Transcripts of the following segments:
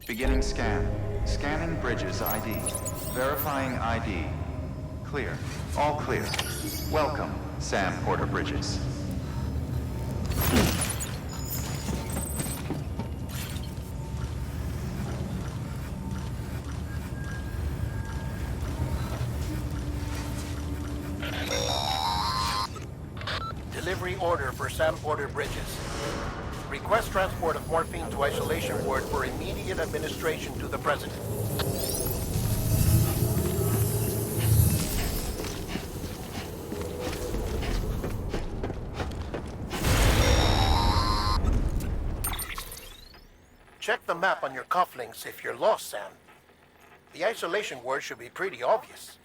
Beginning scan. Scanning bridges ID. Verifying ID. Clear. All clear. Welcome, Sam Porter Bridges. Delivery order for Sam Porter Bridges. Request transport of morphine to isolation ward for immediate administration to the President. Check the map on your cufflinks if you're lost, Sam. The isolation ward should be pretty obvious.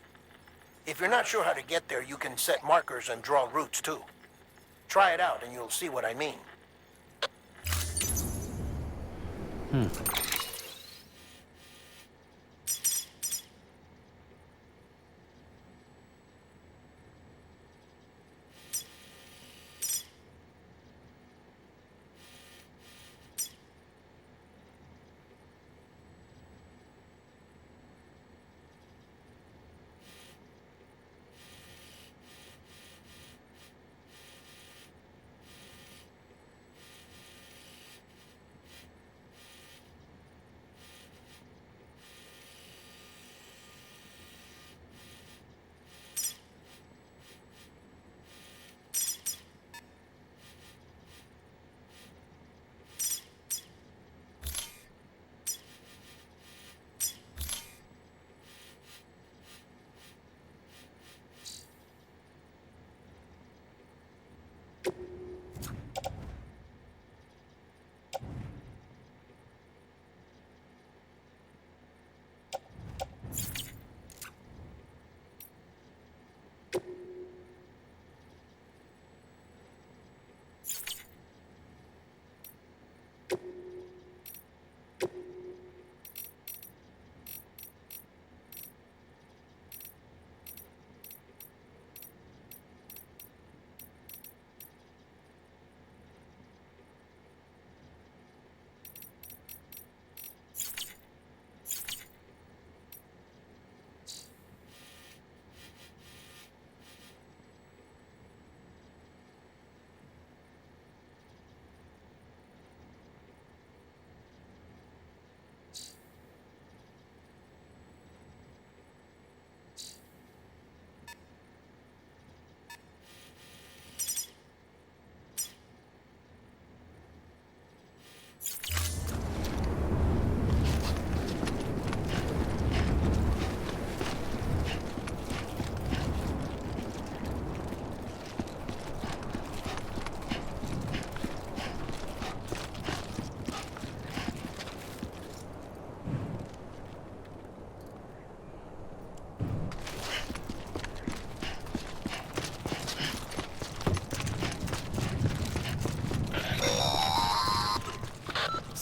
If you're not sure how to get there, you can set markers and draw routes too. Try it out and you'll see what I mean.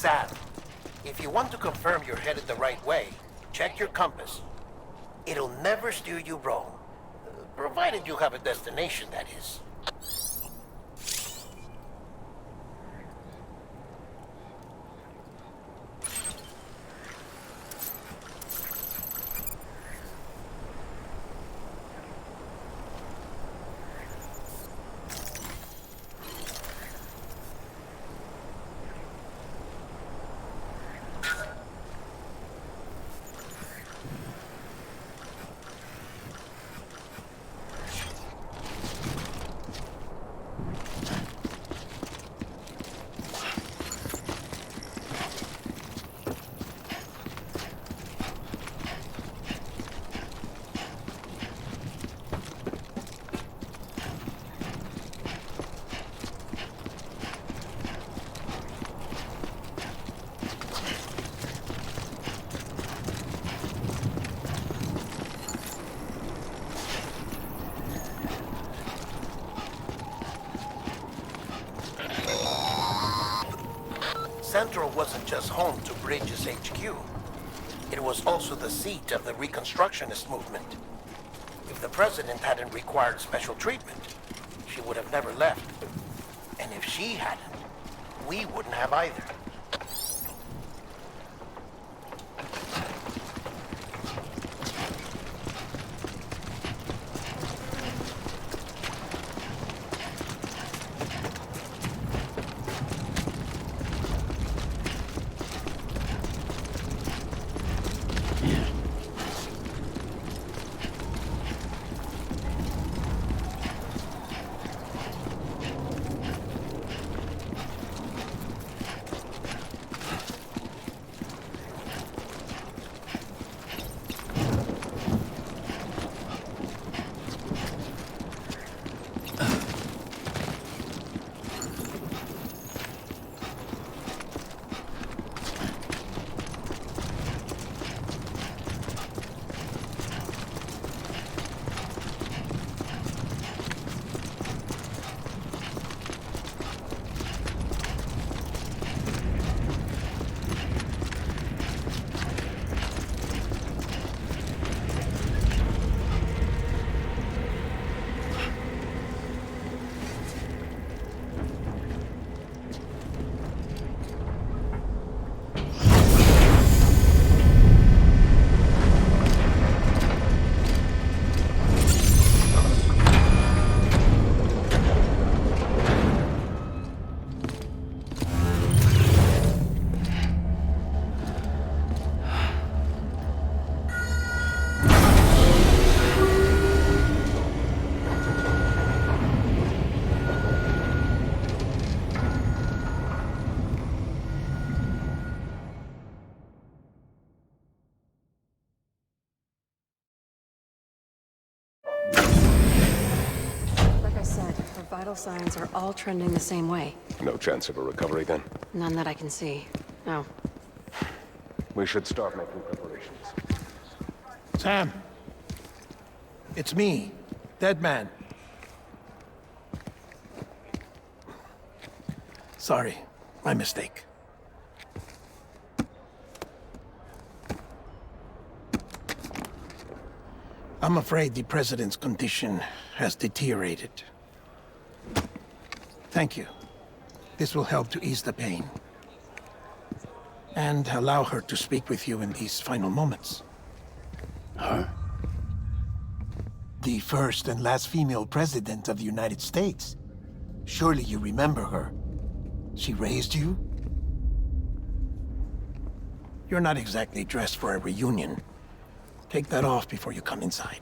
Sam, if you want to confirm you're headed the right way, check your compass. It'll never steer you wrong. Provided you have a destination, that is. Central wasn't just home to Bridges HQ. It was also the seat of the Reconstructionist movement. If the president hadn't required special treatment, she would have never left. And if she hadn't, we wouldn't have either. vital signs are all trending the same way. No chance of a recovery then? None that I can see. No. We should start making preparations. Sam! It's me, Dead Man. Sorry, my mistake. I'm afraid the President's condition has deteriorated. Thank you. This will help to ease the pain. And allow her to speak with you in these final moments. Her? The first and last female president of the United States. Surely you remember her. She raised you? You're not exactly dressed for a reunion. Take that off before you come inside.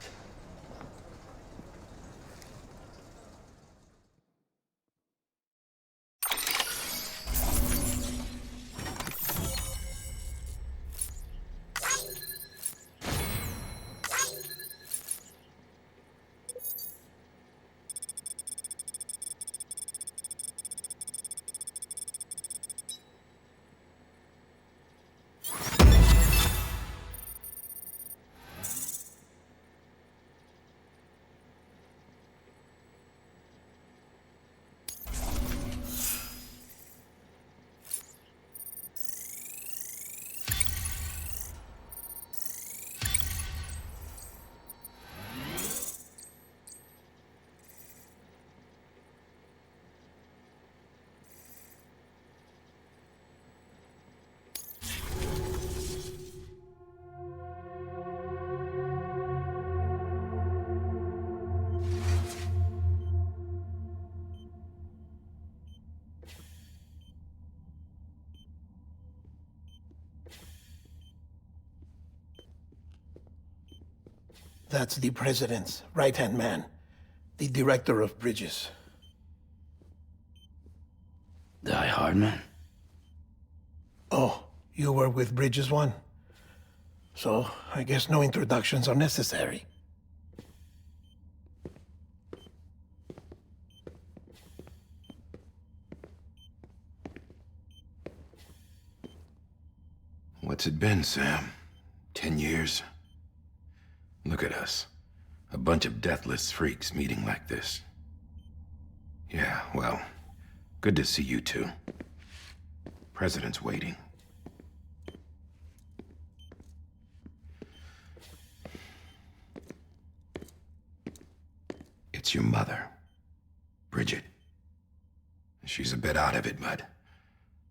That's the President's right-hand man, the Director of Bridges. Die Hardman? Oh, you were with Bridges 1? So, I guess no introductions are necessary. What's it been, Sam? 10 years? Look at us. A bunch of deathless freaks meeting like this. Yeah, well, good to see you two. President's waiting. It's your mother, Bridget. She's a bit out of it, but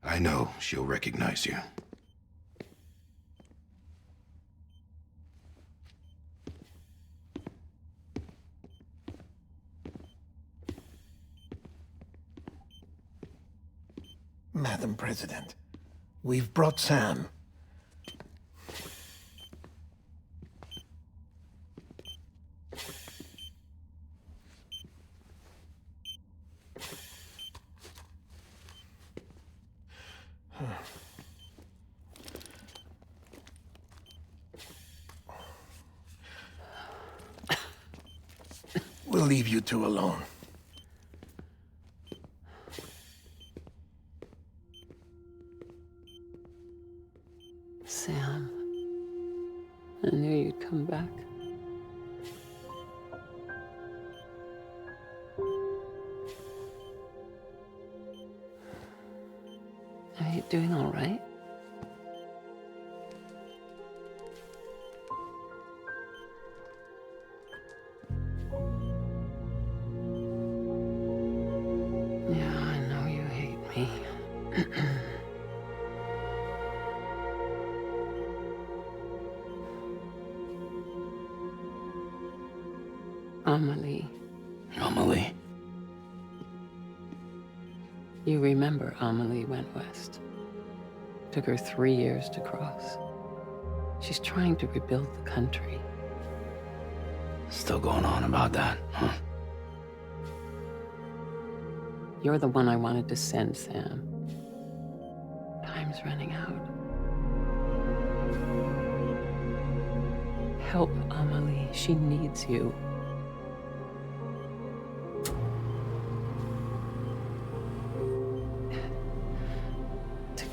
I know she'll recognize you. Madam President, we've brought Sam. We'll leave you two alone. Sam, I knew you'd come back. Are you doing all right? Yeah, I know you hate me. Amelie. Amelie? You remember Amelie went west. Took her 3 years to cross. She's trying to rebuild the country. Still going on about that, huh? You're the one I wanted to send, Sam. Time's running out. Help Amelie. She needs you.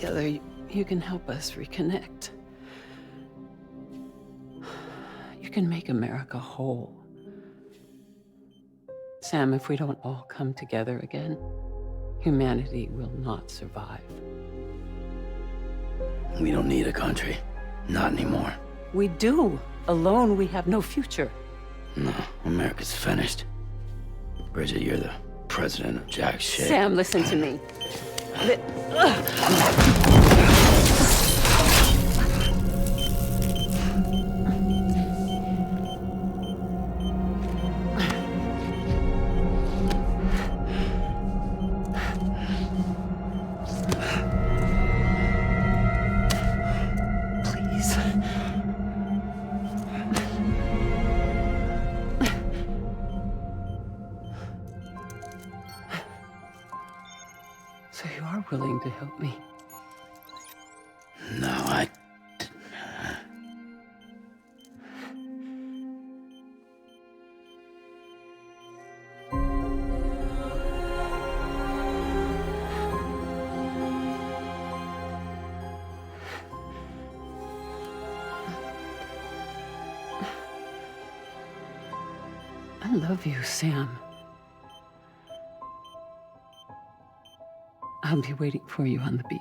together, you can help us reconnect. You can make America whole. Sam, if we don't all come together again, humanity will not survive. We don't need a country. Not anymore. We do. Alone, we have no future. No, America's finished. Bridget, you're the president of jack shit. Sam, listen to me. Please. So you are willing to help me? No, I... I love you, Sam. I'll be waiting for you on the beach.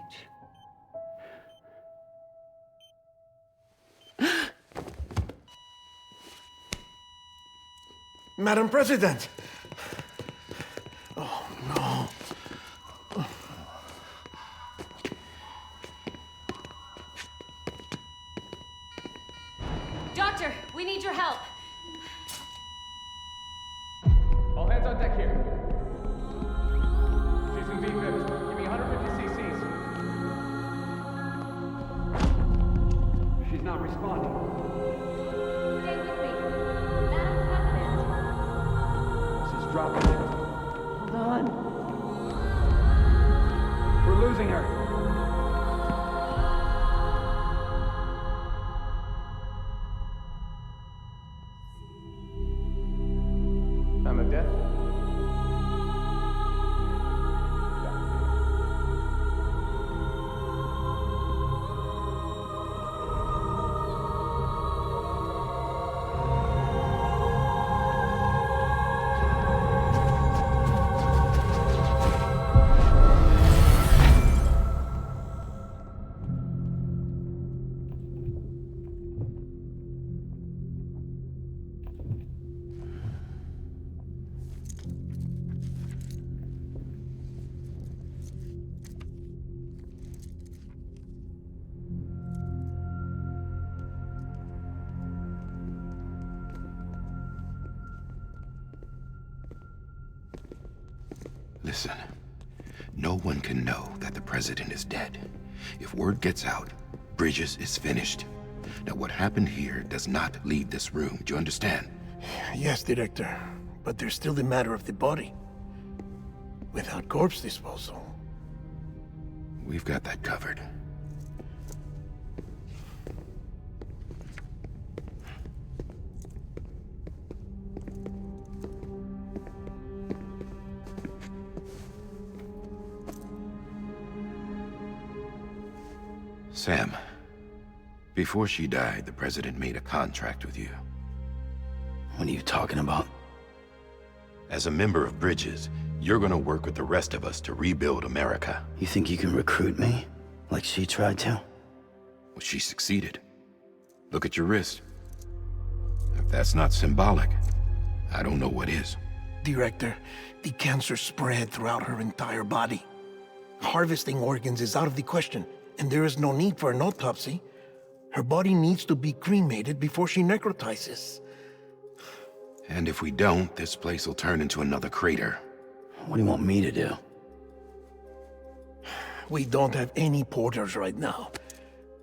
Madam President! Oh, no. Doctor, we need your help. All hands on deck here. She's in V-Vips. Give me 150 cc's. She's not responding. Stay with me. Madam President. She's dropping. Hold on. We're losing her. Time of death? Listen, no one can know that the president is dead. If word gets out, Bridges is finished. Now, what happened here does not leave this room. Do you understand? Yes, Director. But there's still the matter of the body. Without corpse disposal. We've got that covered. Sam, before she died, the president made a contract with you. What are you talking about? As a member of Bridges, you're gonna work with the rest of us to rebuild America. You think you can recruit me? Like she tried to? Well, she succeeded. Look at your wrist. If that's not symbolic, I don't know what is. Director, the cancer spread throughout her entire body. Harvesting organs is out of the question, and there is no need for an autopsy. Her body needs to be cremated before she necrotizes. And if we don't, this place will turn into another crater. What do you want me to do? We don't have any porters right now.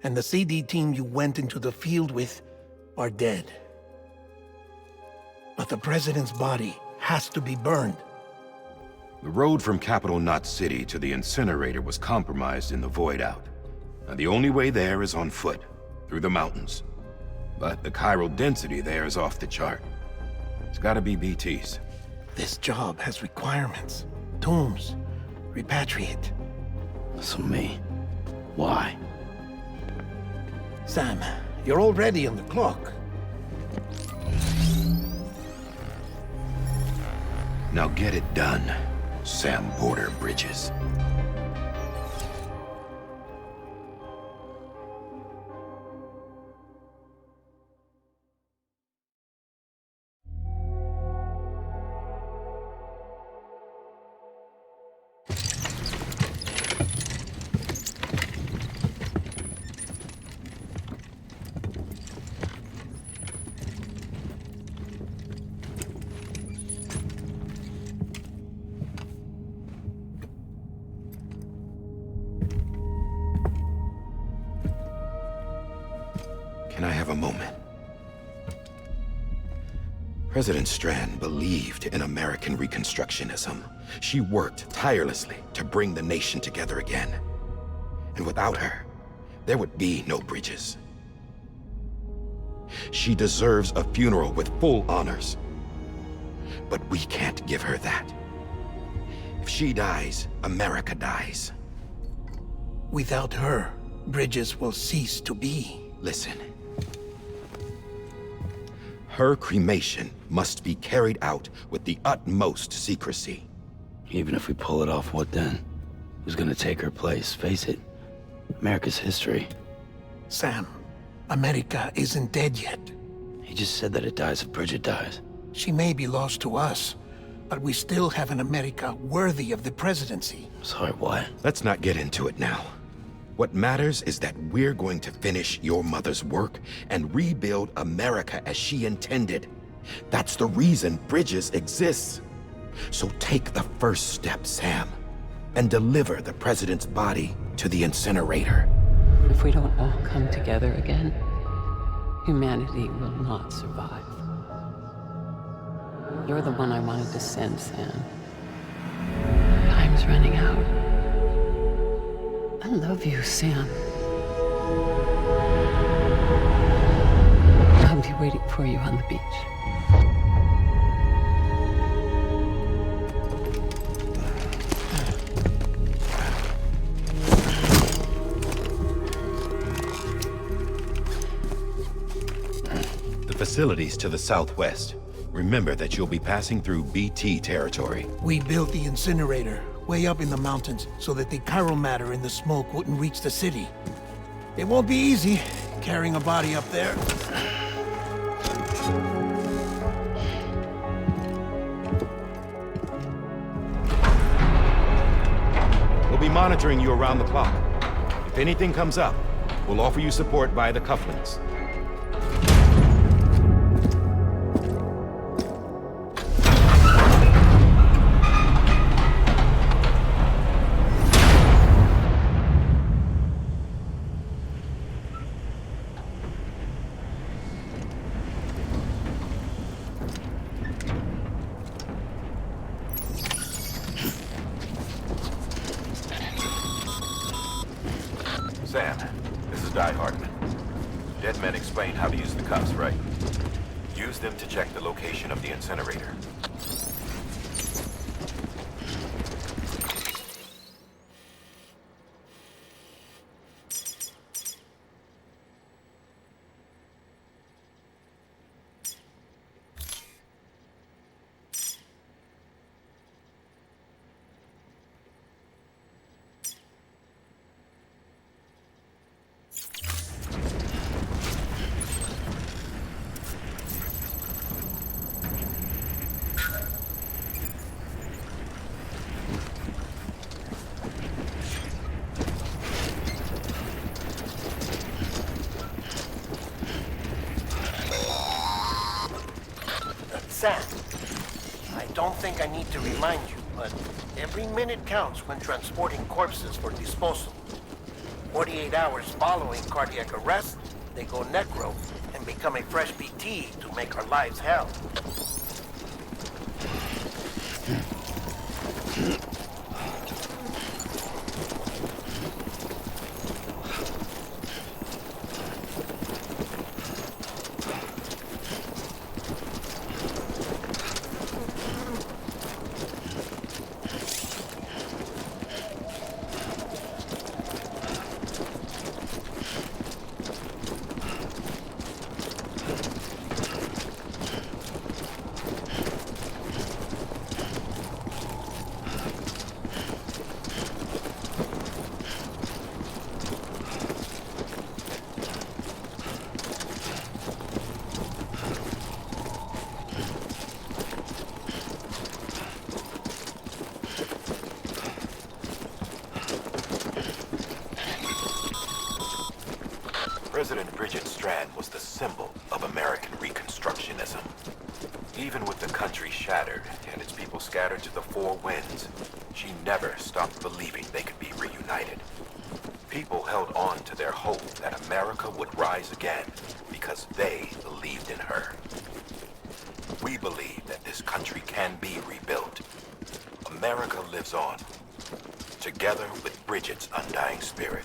And the CD team you went into the field with are dead. But the president's body has to be burned. The road from Capital Knot City to the incinerator was compromised in the void out. Now, the only way there is on foot, through the mountains. But the chiral density there is off the chart. It's gotta be BTs. This job has requirements. Tombs. Repatriate. So me. Why? Sam, you're already on the clock. Now get it done, Sam Porter Bridges. Can I have a moment? President Strand believed in American Reconstructionism. She worked tirelessly to bring the nation together again. And without her, there would be no bridges. She deserves a funeral with full honors. But we can't give her that. If she dies, America dies. Without her, bridges will cease to be. Listen. Her cremation must be carried out with the utmost secrecy. Even if we pull it off, what then? Who's gonna take her place? Face it, America's history. Sam, America isn't dead yet. He just said that it dies if Bridget dies. She may be lost to us, but we still have an America worthy of the presidency. Sorry, what? Let's not get into it now. What matters is that we're going to finish your mother's work and rebuild America as she intended. That's the reason Bridges exists. So take the first step, Sam, and deliver the president's body to the incinerator. If we don't all come together again, humanity will not survive. You're the one I wanted to send, Sam. Time's running out. I love you, Sam. I'll be waiting for you on the beach. The facilities to the southwest. Remember that you'll be passing through BT territory. We built the incinerator way up in the mountains so that the chiral matter in the smoke wouldn't reach the city. It won't be easy carrying a body up there. We'll be monitoring you around the clock. If anything comes up, we'll offer you support via the cufflinks. Sam, this is Die Hardman. Dead men explained how to use the cuffs, right? Use them to check the location of the incinerator. Sam, I don't think I need to remind you, but every minute counts when transporting corpses for disposal. 48 hours following cardiac arrest, they go necro and become a fresh BT to make our lives hell. President Bridget Strand was the symbol of American Reconstructionism. Even with the country shattered and its people scattered to the four winds, she never stopped believing they could be reunited. People held on to their hope that America would rise again because they believed in her. We believe that this country can be rebuilt. America lives on, together with Bridget's undying spirit.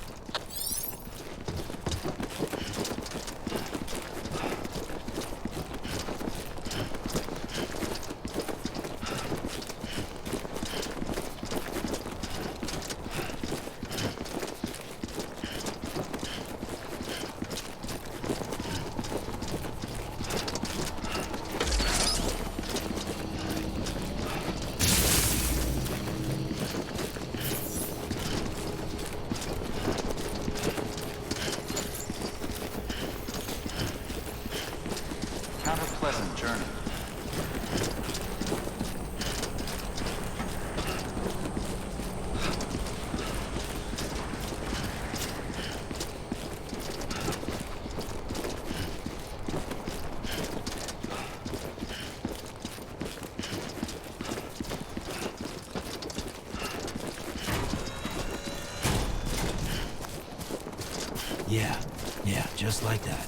Have a pleasant journey. Yeah, just like that.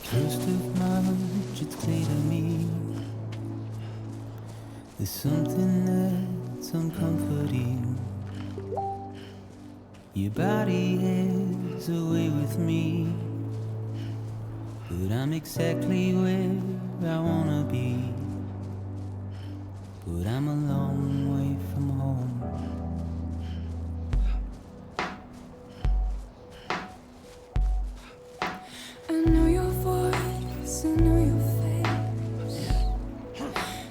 First of March, it's clear to me there's something that's uncomforting. Your body is away with me, but I'm exactly where I wanna be. But I'm a long way from home. I know your voice, I know your face.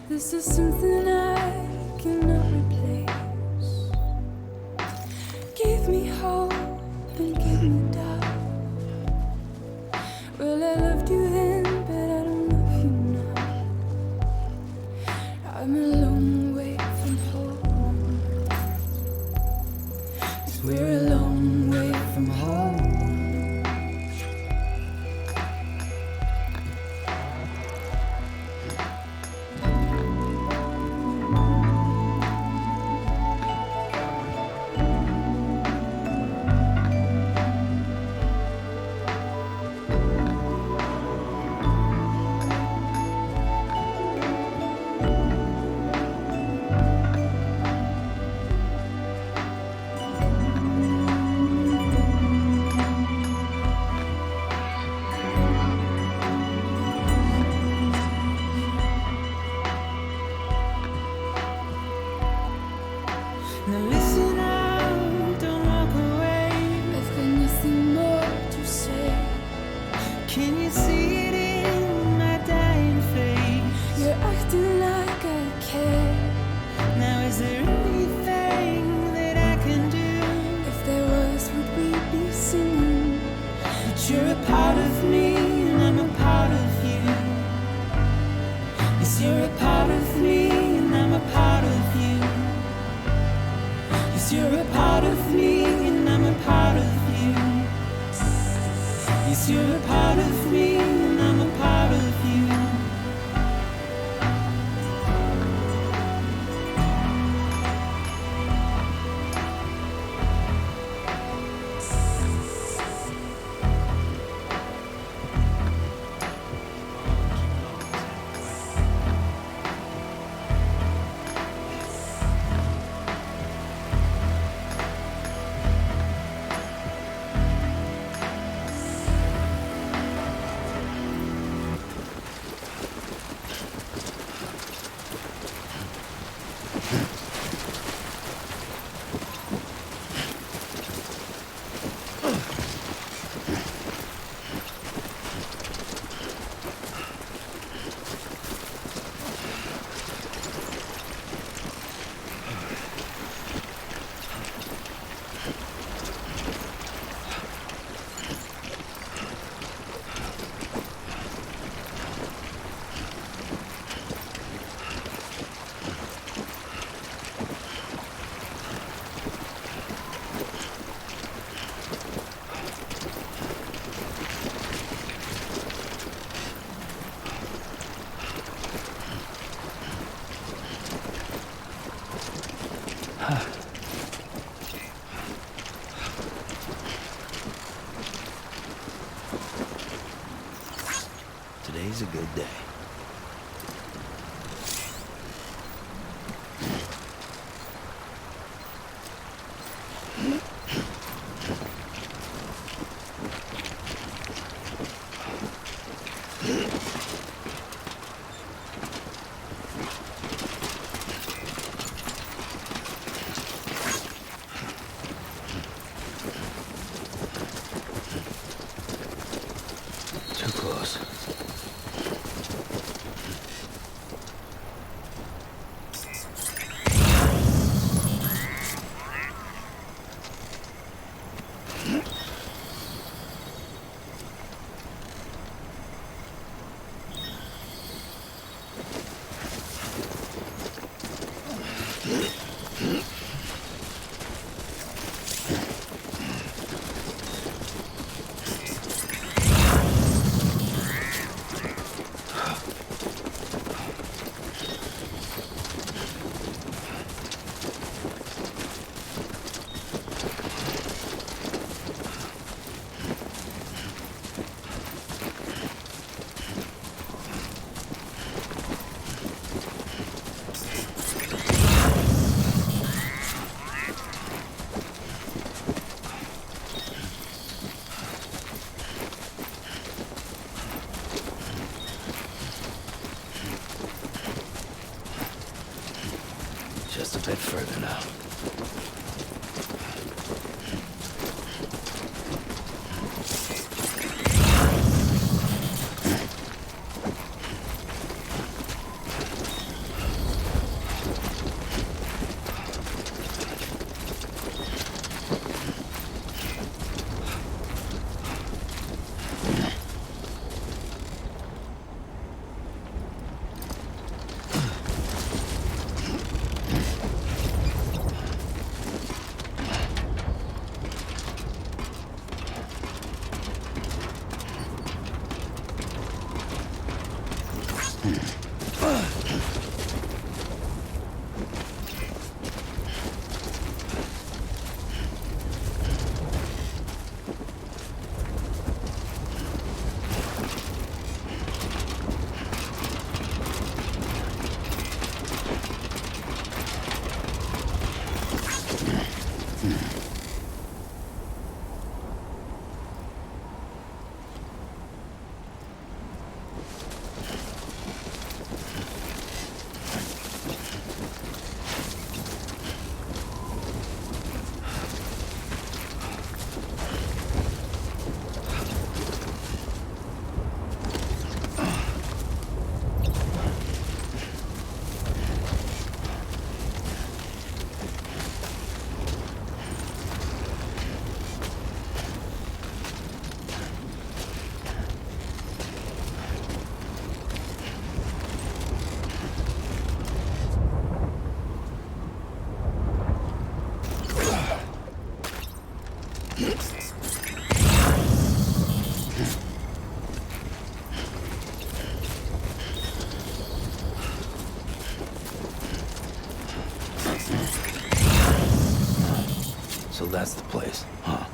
This is something I cannot replace. Give me hope and give me doubt. Well, I loved you then, but I don't love you now. I'm a long way from home. 'Cause we're a long way from home. Now listen up, don't walk away. I've got nothing more to say. Can you see it in my dying face? You're acting like I care. Now is there anything that I can do? If there was, would we be singing? But you're a part of me and I'm a part of you. Yes, you're a part of me and I'm a part of you. Yes, you're a part of me and I'm a part of you. Yes, you're a part of me and I'm a part of you. Today's a good day. Too close. Just a bit further now. So that's the place, huh?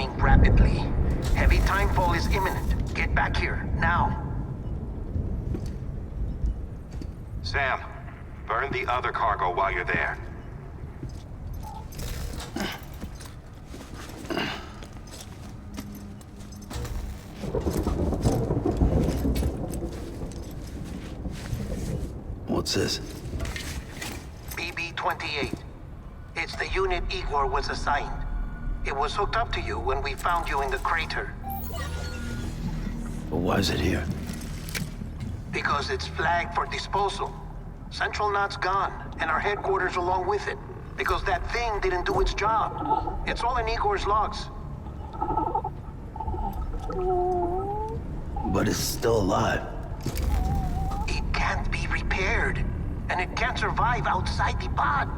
declining rapidly. Heavy timefall is imminent. Get back here, now. Sam, burn the other cargo while you're there. What's this? BB-28. It's the unit Igor was assigned. It was hooked up to you when we found you in the crater. But why is it here? Because it's flagged for disposal. Central Knot's gone, and our headquarters along with it. Because that thing didn't do its job. It's all in Igor's logs. But it's still alive. It can't be repaired, and it can't survive outside the pod.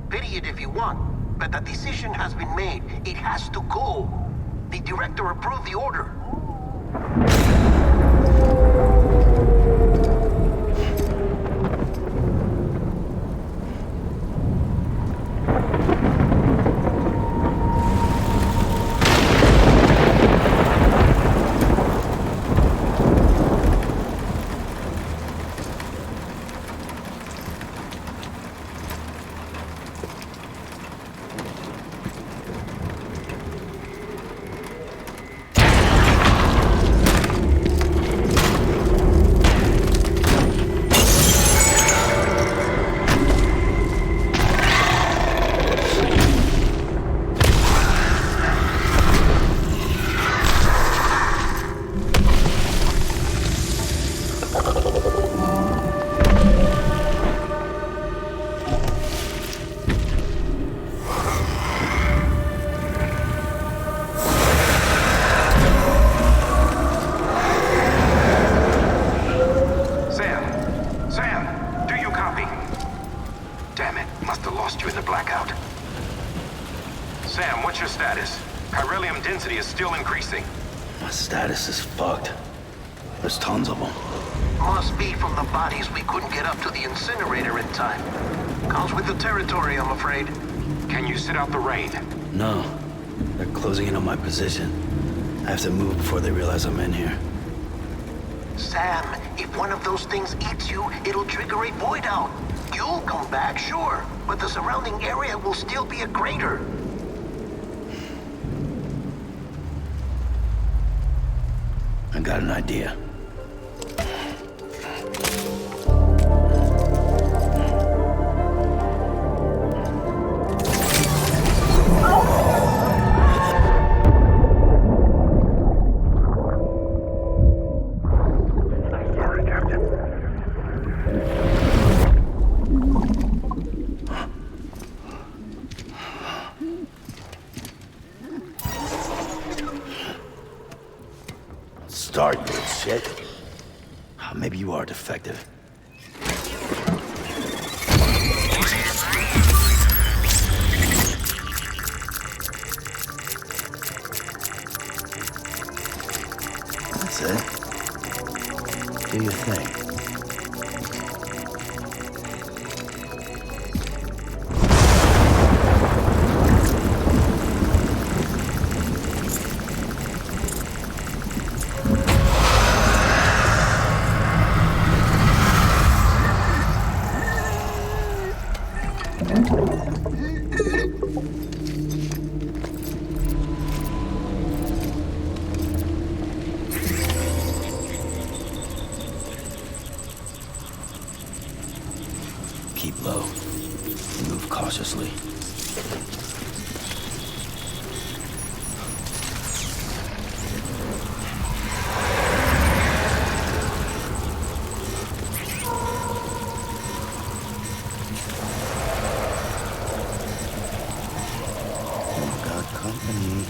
Pity it if you want, but the decision has been made. It has to go. The director approved the order. My status is fucked. There's tons of them. Must be from the bodies we couldn't get up to the incinerator in time. Comes with the territory, I'm afraid. Can you sit out the rain? No. They're closing in on my position. I have to move before they realize I'm in here. Sam, if one of those things eats you, it'll trigger a void out. You'll come back, sure, but the surrounding area will still be a crater. I got an idea. Start, you shit. Maybe you are defective. That's it. Do your thing. Keep low. Move cautiously. Got company.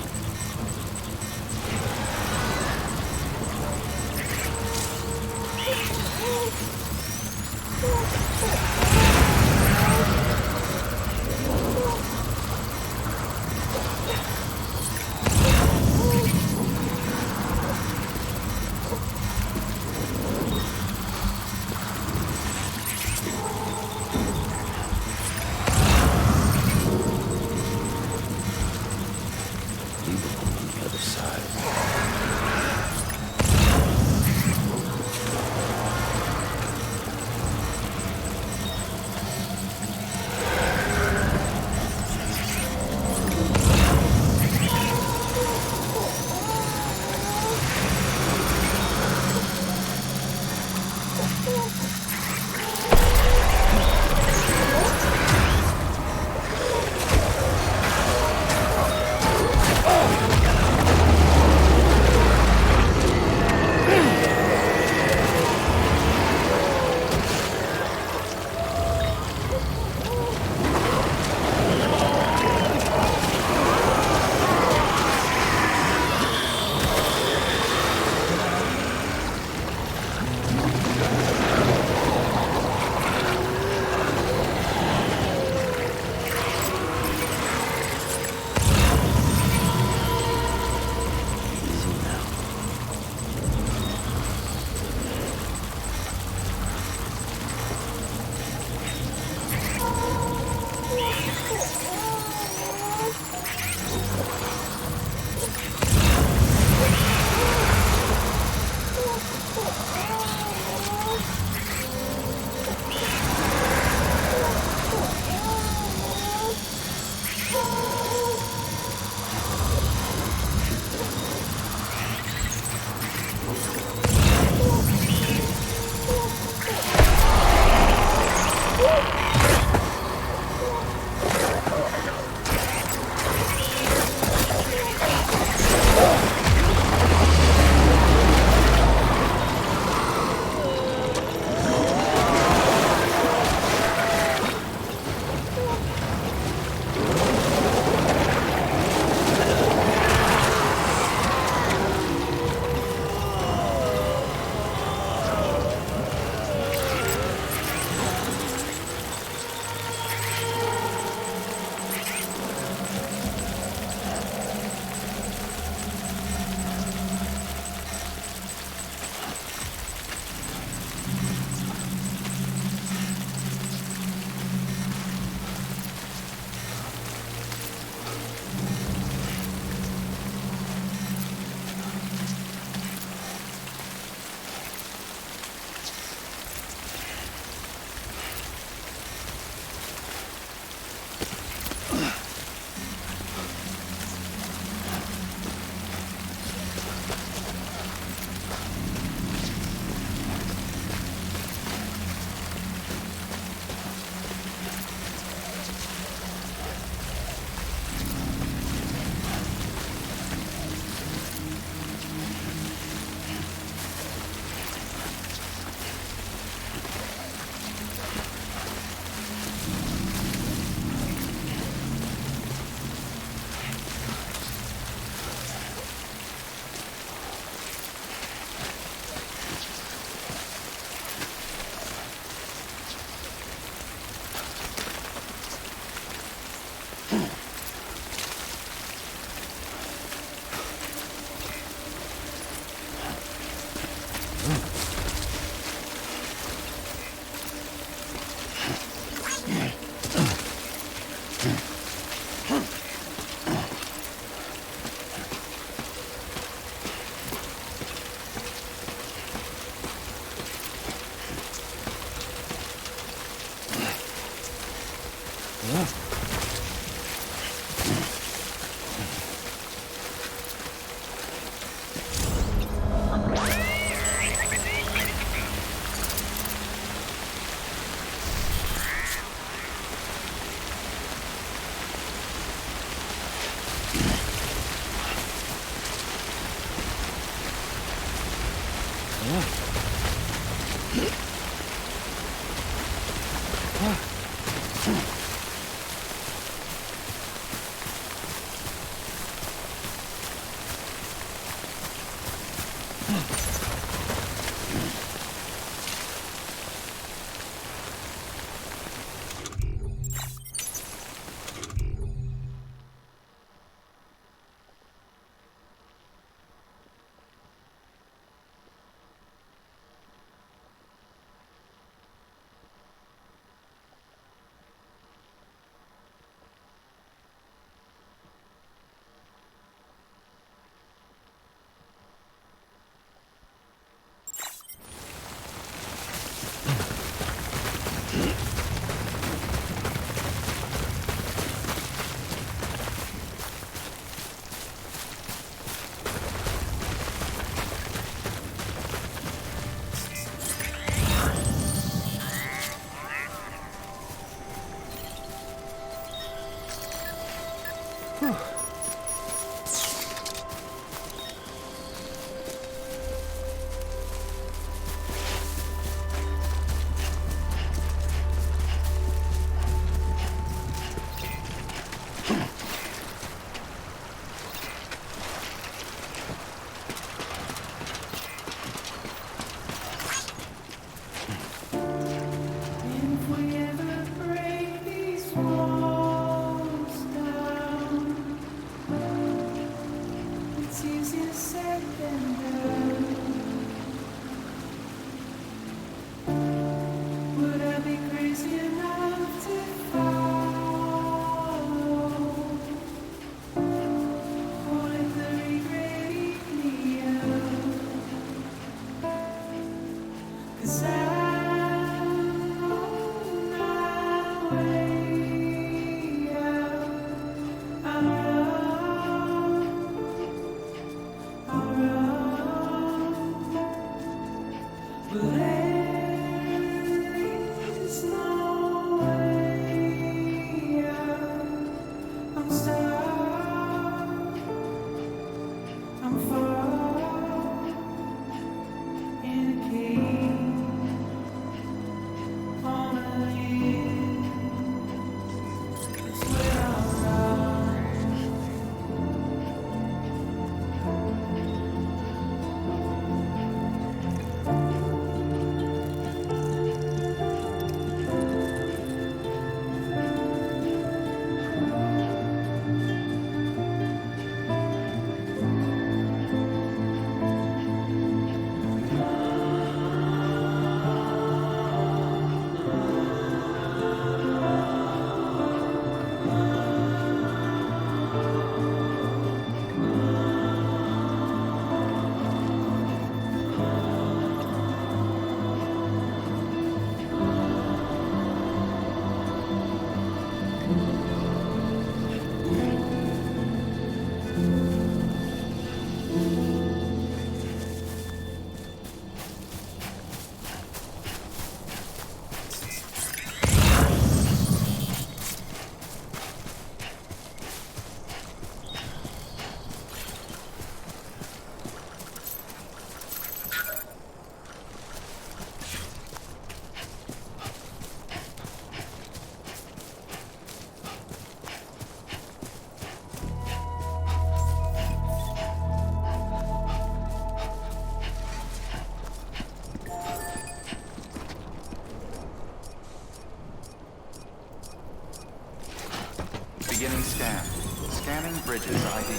Beginning scan. Scanning bridges ID.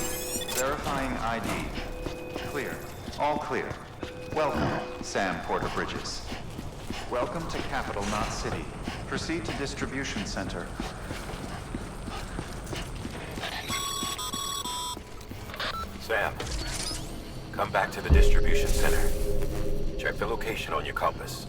Verifying ID. Clear. All clear. Welcome, Sam Porter Bridges. Welcome to Capital Knot City. Proceed to distribution center. Sam, come back to the distribution center. Check the location on your compass.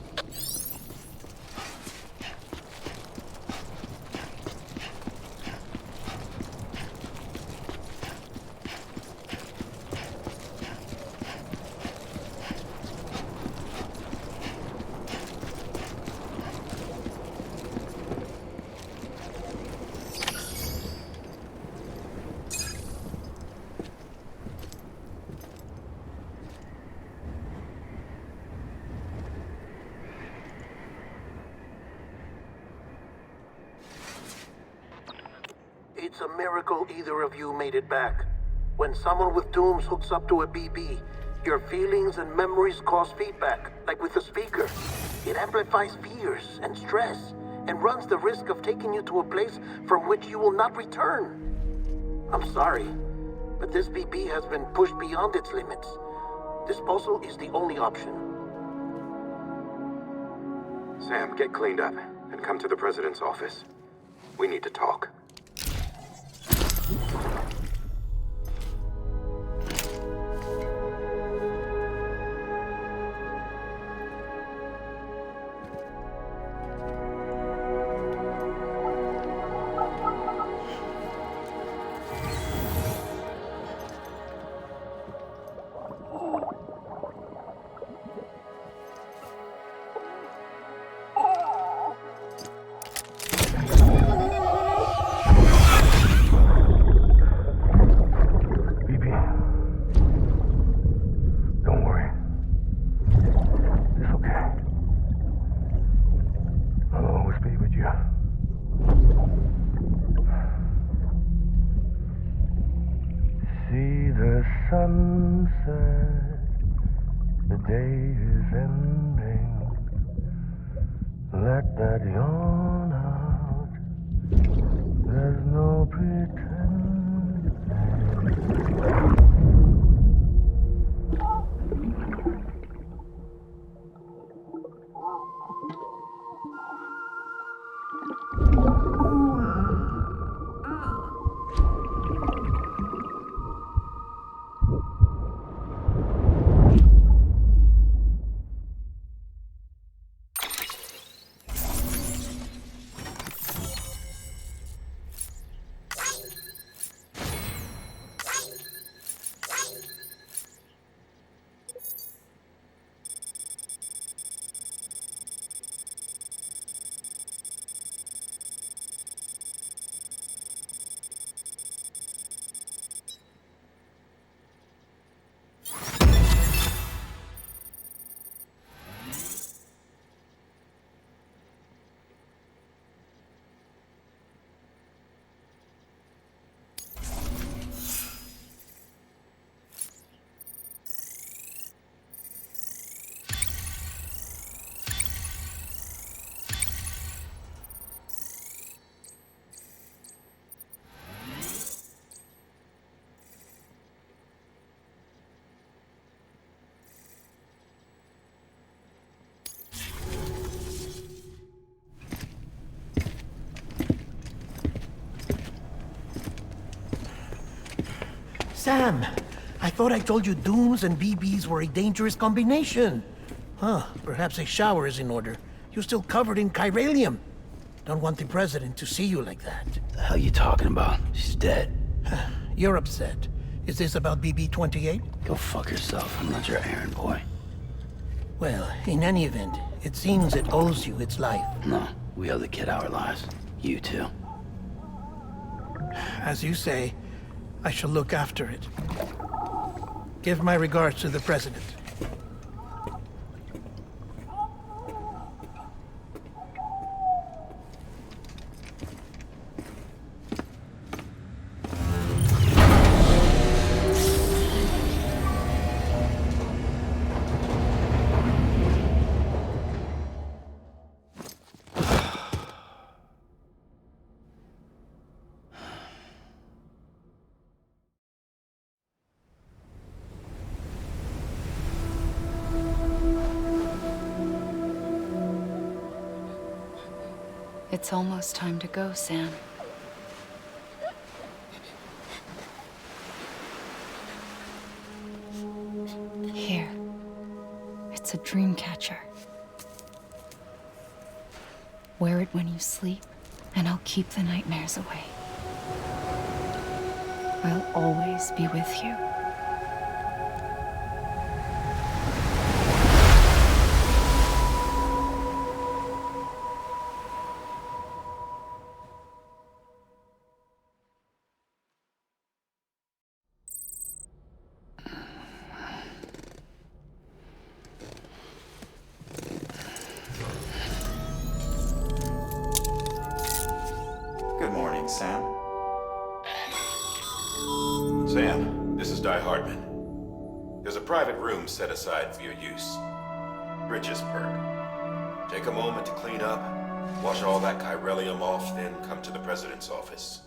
miracle either of you made it back. When someone with dooms hooks up to a BB, your feelings and memories cause feedback, like with a speaker. It amplifies fears and stress, and runs the risk of taking you to a place from which you will not return. I'm sorry, but this BB has been pushed beyond its limits. Disposal is the only option. Sam, get cleaned up and come to the president's office. We need to talk. Sunset, the day is ending. Let that yawn out. There's no pretending. Sam, I thought I told you dooms and BBs were a dangerous combination. Huh, perhaps a shower is in order. You're still covered in chiralium. Don't want the president to see you like that. The hell you talking about? She's dead. You're upset. Is this about BB-28? Go fuck yourself. I'm not your errand boy. Well, in any event, it seems it owes you its life. No, we owe the kid our lives. You too. As you say, I shall look after it. Give my regards to the president. It's almost time to go, Sam. Here. It's a dream catcher. Wear it when you sleep, and I'll keep the nightmares away. I'll always be with you. Good morning, Sam. Hardman. There's a private room set aside for your use. Bridges perk. Take a moment to clean up, wash all that chiralium off, then come to the President's office.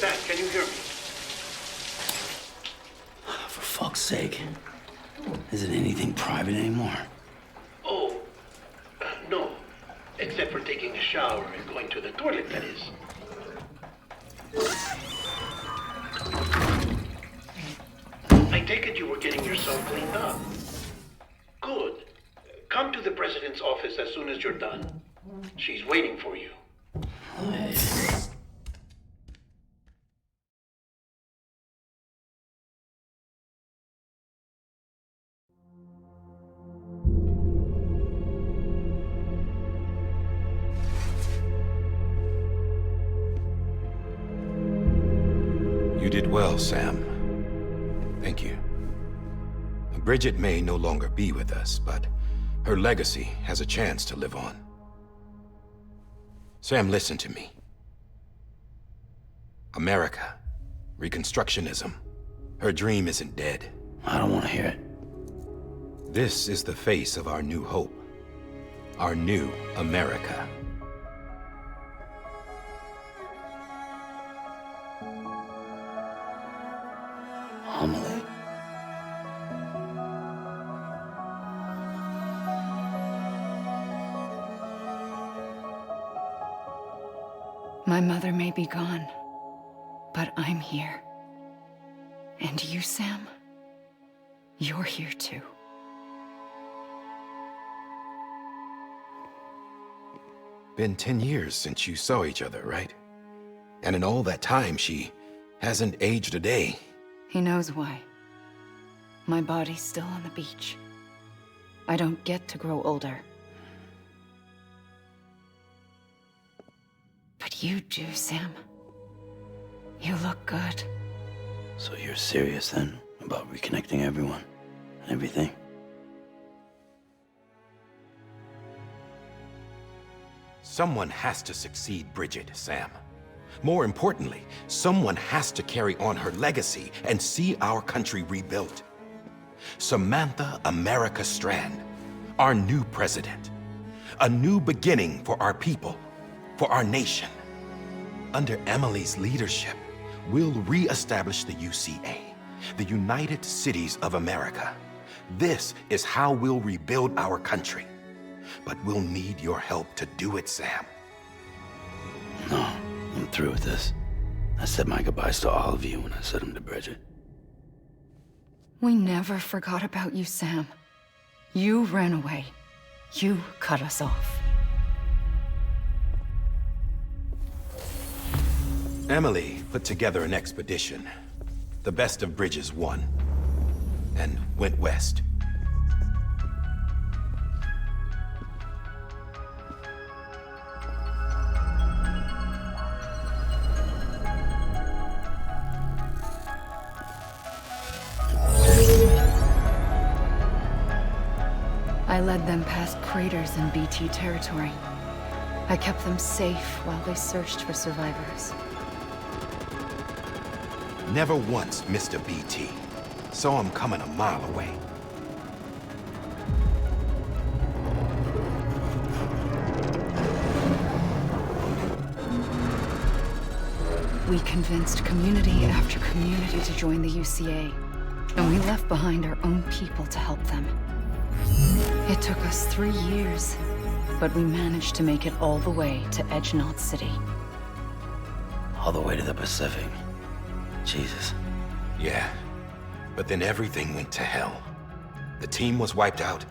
Sam, can you hear me? For fuck's sake. Isn't anything private anymore? Oh, no. Except for taking a shower and going to the toilet, that is. I take it you were getting yourself cleaned up. Good. Come to the President's office as soon as you're done. She's waiting for you. You did well, Sam. Thank you. Bridget may no longer be with us, but her legacy has a chance to live on. Sam, listen to me. America Reconstructionism. Her dream isn't dead. I don't want to hear it. This is the face of our new hope. Our new America. Amelie. My mother may be gone, but I'm here. And you, Sam, you're here too. Been 10 years since you saw each other, right? And in all that time, she hasn't aged a day. He knows why. My body's still on the beach. I don't get to grow older. But you do, Sam. You look good. So you're serious then about reconnecting everyone and everything? Someone has to succeed Bridget, Sam. More importantly, someone has to carry on her legacy and see our country rebuilt. Samantha America Strand, our new president. A new beginning for our people, for our nation. Under Emily's leadership, we'll re-establish the UCA, the United Cities of America. This is how we'll rebuild our country. But we'll need your help to do it, Sam. No, I'm through with this. I said my goodbyes to all of you when I said them to Bridget. We never forgot about you, Sam. You ran away. You cut us off. Emily put together an expedition. The best of Bridges won. And went west. I led them past craters in BT territory. I kept them safe while they searched for survivors. Never once missed a BT. Saw him coming a mile away. We convinced community after community to join the UCA, and we left behind our own people to help them. It took us 3 years, but we managed to make it all the way to Edge Knot City. All the way to the Pacific. Jesus. Yeah, but then everything went to hell. The team was wiped out,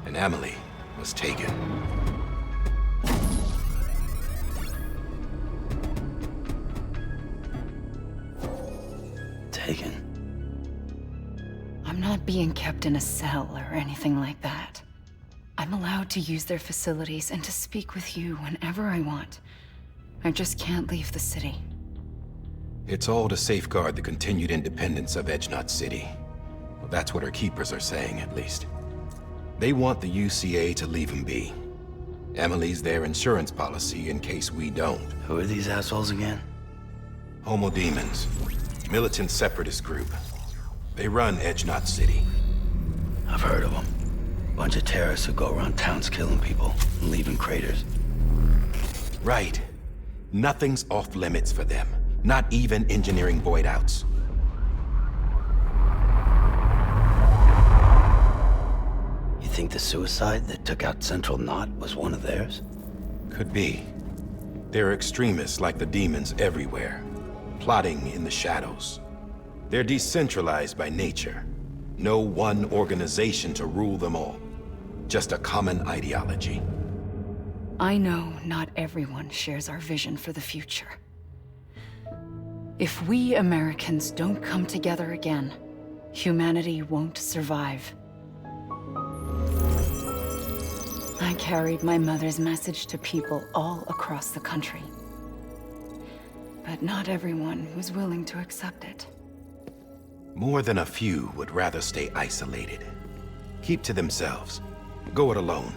and Emily was taken. Taken? I'm not being kept in a cell or anything like that. I'm allowed to use their facilities and to speak with you whenever I want. I just can't leave the city. It's all to safeguard the continued independence of Edge Knot City. Well, that's what our keepers are saying, at least. They want the UCA to leave them be. Emily's their insurance policy in case we don't. Who are these assholes again? Homo Demons. Militant separatist group. They run Edge Knot City. I've heard of them. Bunch of terrorists who go around towns killing people and leaving craters. Right. Nothing's off limits for them. Not even engineering void outs. You think the suicide that took out Central Knot was one of theirs? Could be. There are extremists like the demons everywhere, plotting in the shadows. They're decentralized by nature. No one organization to rule them all. Just a common ideology. I know not everyone shares our vision for the future. If we Americans don't come together again, humanity won't survive. I carried my mother's message to people all across the country. But not everyone was willing to accept it. More than a few would rather stay isolated. Keep to themselves. Go it alone.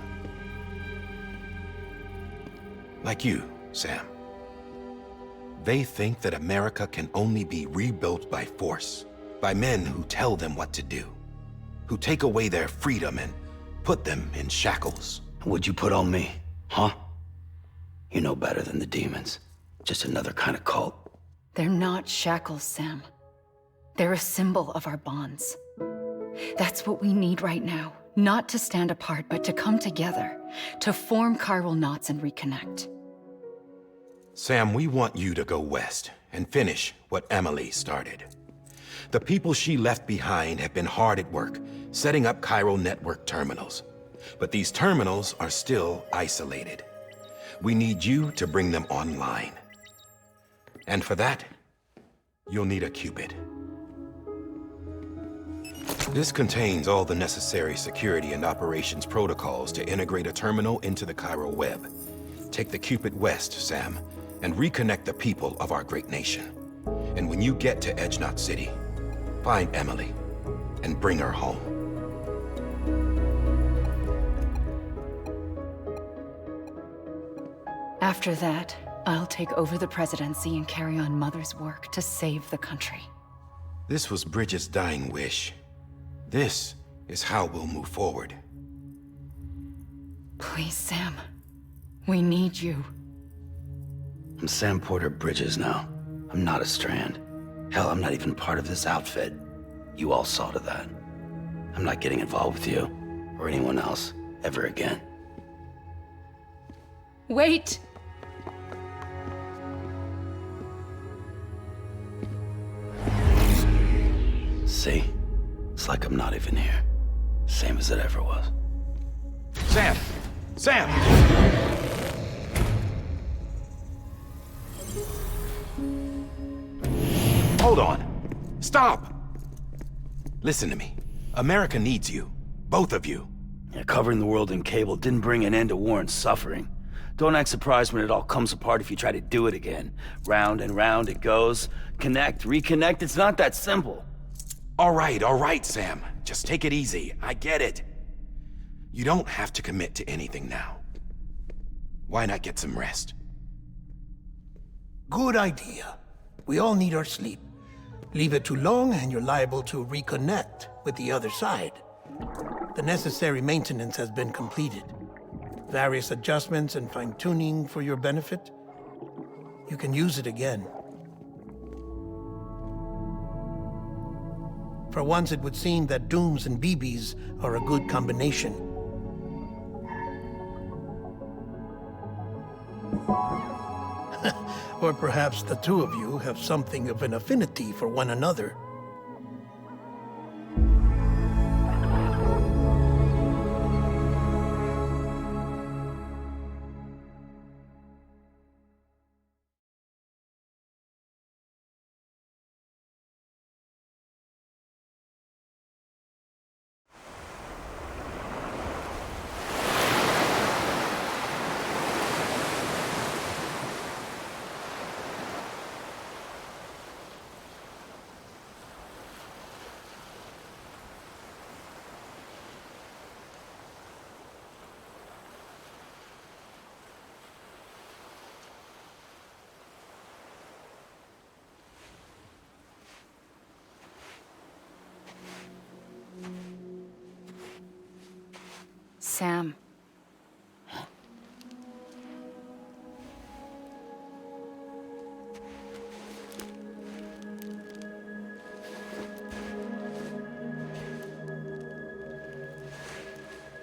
Like you, Sam. They think that America can only be rebuilt by force, by men who tell them what to do, who take away their freedom and put them in shackles. What'd you put on me, huh? You know better than the demons. Just another kind of cult. They're not shackles, Sam. They're a symbol of our bonds. That's what we need right now. Not to stand apart, but to come together, to form chiral knots and reconnect. Sam, we want you to go west and finish what Emily started. The people she left behind have been hard at work, setting up chiral network terminals. But these terminals are still isolated. We need you to bring them online. And for that, you'll need a Cupid. This contains all the necessary security and operations protocols to integrate a terminal into the chiral web. Take the Cupid west, Sam, and reconnect the people of our great nation. And when you get to Edge Knot City, find Emily and bring her home. After that, I'll take over the presidency and carry on Mother's work to save the country. This was Bridget's dying wish. This is how we'll move forward. Please, Sam. We need you. I'm Sam Porter Bridges now. I'm not a Strand. Hell, I'm not even part of this outfit. You all saw to that. I'm not getting involved with you, or anyone else, ever again. Wait! See? It's like I'm not even here. Same as it ever was. Sam! Sam! Hold on. Stop! Listen to me. America needs you. Both of you. Yeah, covering the world in cable didn't bring an end to war and suffering. Don't act surprised when it all comes apart if you try to do it again. Round and round it goes. Connect, reconnect, it's not that simple. All right, Sam. Just take it easy. I get it. You don't have to commit to anything now. Why not get some rest? Good idea. We all need our sleep. Leave it too long and you're liable to reconnect with the other side. The necessary maintenance has been completed. Various adjustments and fine-tuning for your benefit. You can use it again. For once, it would seem that Dooms and BBs are a good combination. Or perhaps the two of you have something of an affinity for one another. Sam.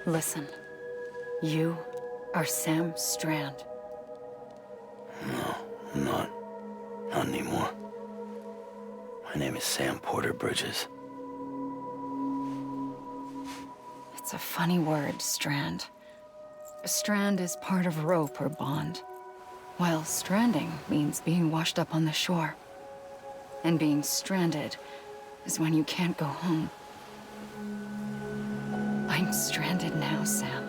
Listen. You are Sam Strand. No, I'm not. Not anymore. My name is Sam Porter Bridges. It's a funny word, Strand. A strand is part of rope or bond, while stranding means being washed up on the shore. And being stranded is when you can't go home. I'm stranded now, Sam.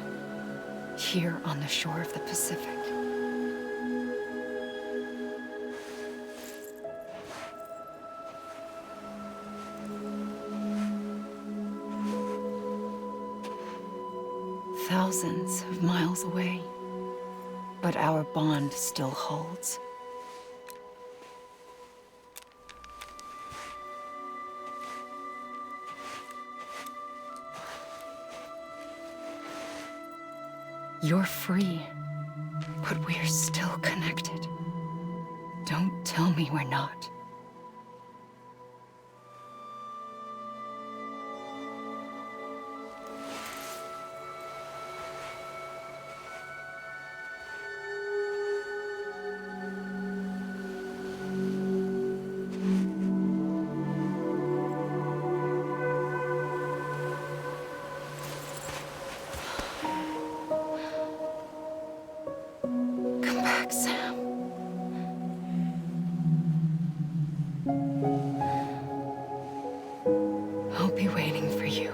Here on the shore of the Pacific. Thousands of miles away, but our bond still holds. You're free, but we're still connected. Don't tell me we're not. Come back, Sam. I'll be waiting for you.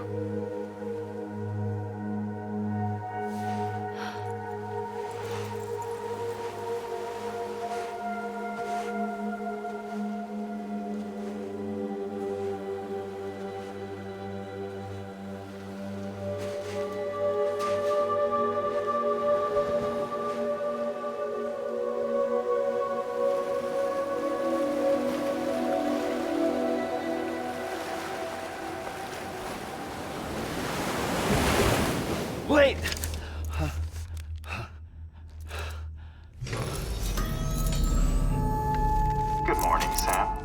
Wait! Good morning, Sam.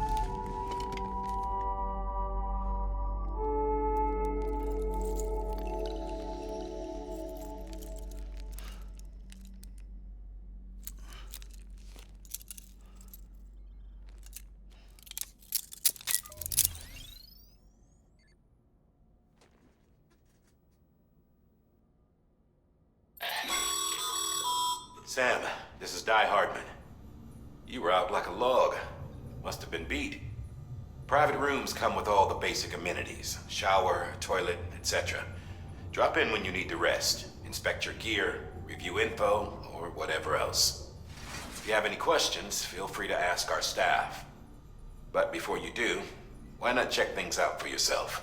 Sam, this is Di Hardman. You were out like a log. Must have been beat. Private rooms come with all the basic amenities. Shower, toilet, etc. Drop in when you need to rest. Inspect your gear, review info, or whatever else. If you have any questions, feel free to ask our staff. But before you do, why not check things out for yourself?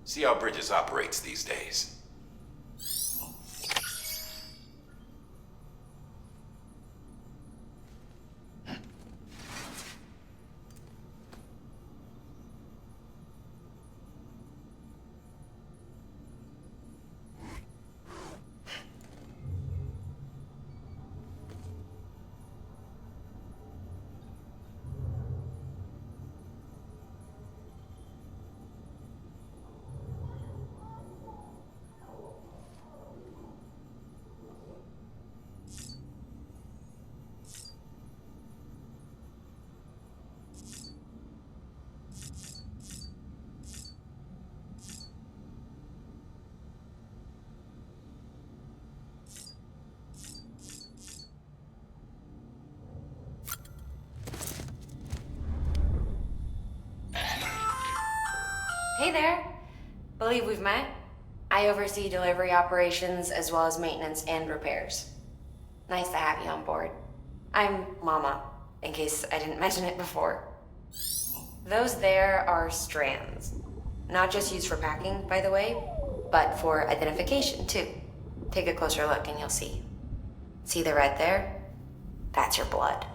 See how Bridges operates these days. Hey there. Believe we've met. I oversee delivery operations as well as maintenance and repairs. Nice to have you on board. I'm Mama, in case I didn't mention it before. Those there are strands. Not just used for packing, by the way, but for identification too. Take a closer look and you'll see. See the red there? That's your blood.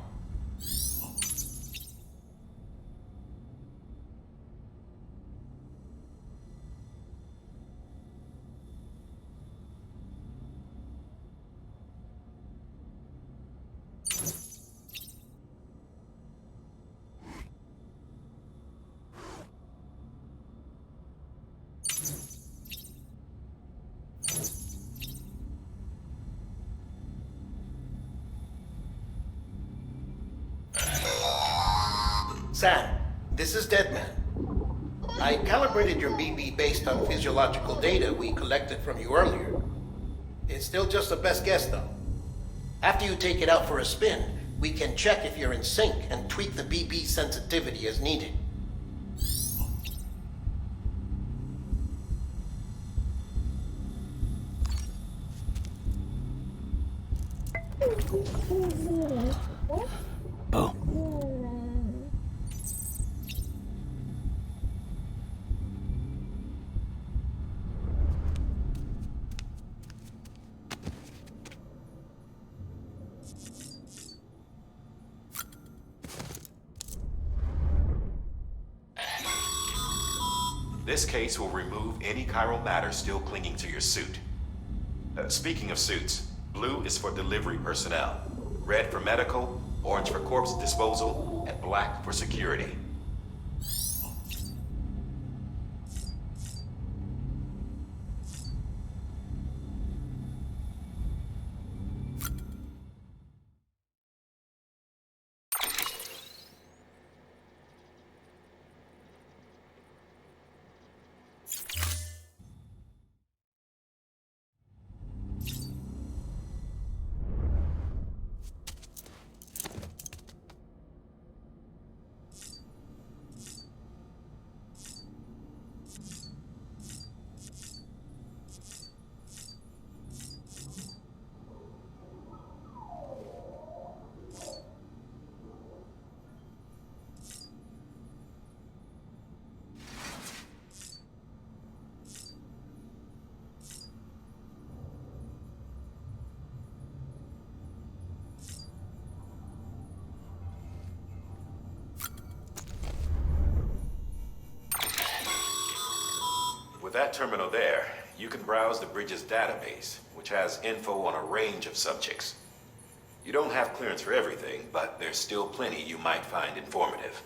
Sam, this is Deadman. I calibrated your BB based on physiological data we collected from you earlier. It's still just a best guess, though. After you take it out for a spin, we can check if you're in sync and tweak the BB sensitivity as needed. Bo. This case will remove any chiral matter still clinging to your suit. Speaking of suits, Blue is for delivery personnel. Red for medical, orange for corpse disposal, and black for security. With that terminal there, you can browse the bridge's database, which has info on a range of subjects. You don't have clearance for everything, but there's still plenty you might find informative.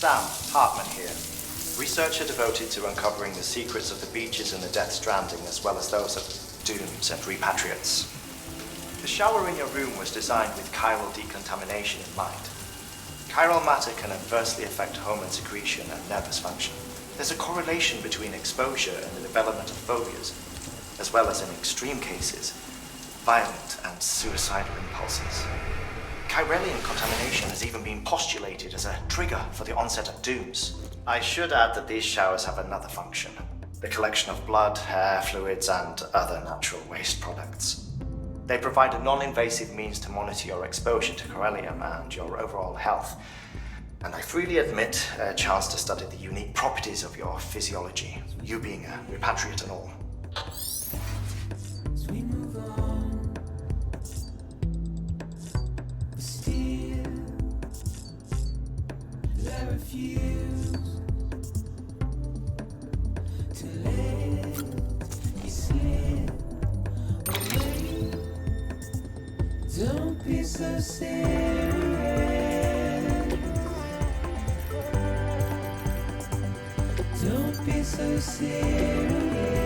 Sam, Hartman here. Researcher devoted to uncovering the secrets of the beaches in the Death Stranding, as well as those of dooms and repatriates. The shower in your room was designed with chiral decontamination in mind. Chiral matter can adversely affect hormone secretion and nervous function. There's a correlation between exposure and the development of phobias, as well as in extreme cases, violent and suicidal impulses. Chiralian contamination has even been postulated as a trigger for the onset of dooms. I should add that these showers have another function: the collection of blood, hair, fluids, and other natural waste products. They provide a non-invasive means to monitor your exposure to chiralium and your overall health. And I freely admit a chance to study the unique properties of your physiology, you being a repatriate and all. As we move on, but still I refuse to let you slip away. Don't be so serious. Don't be so serious.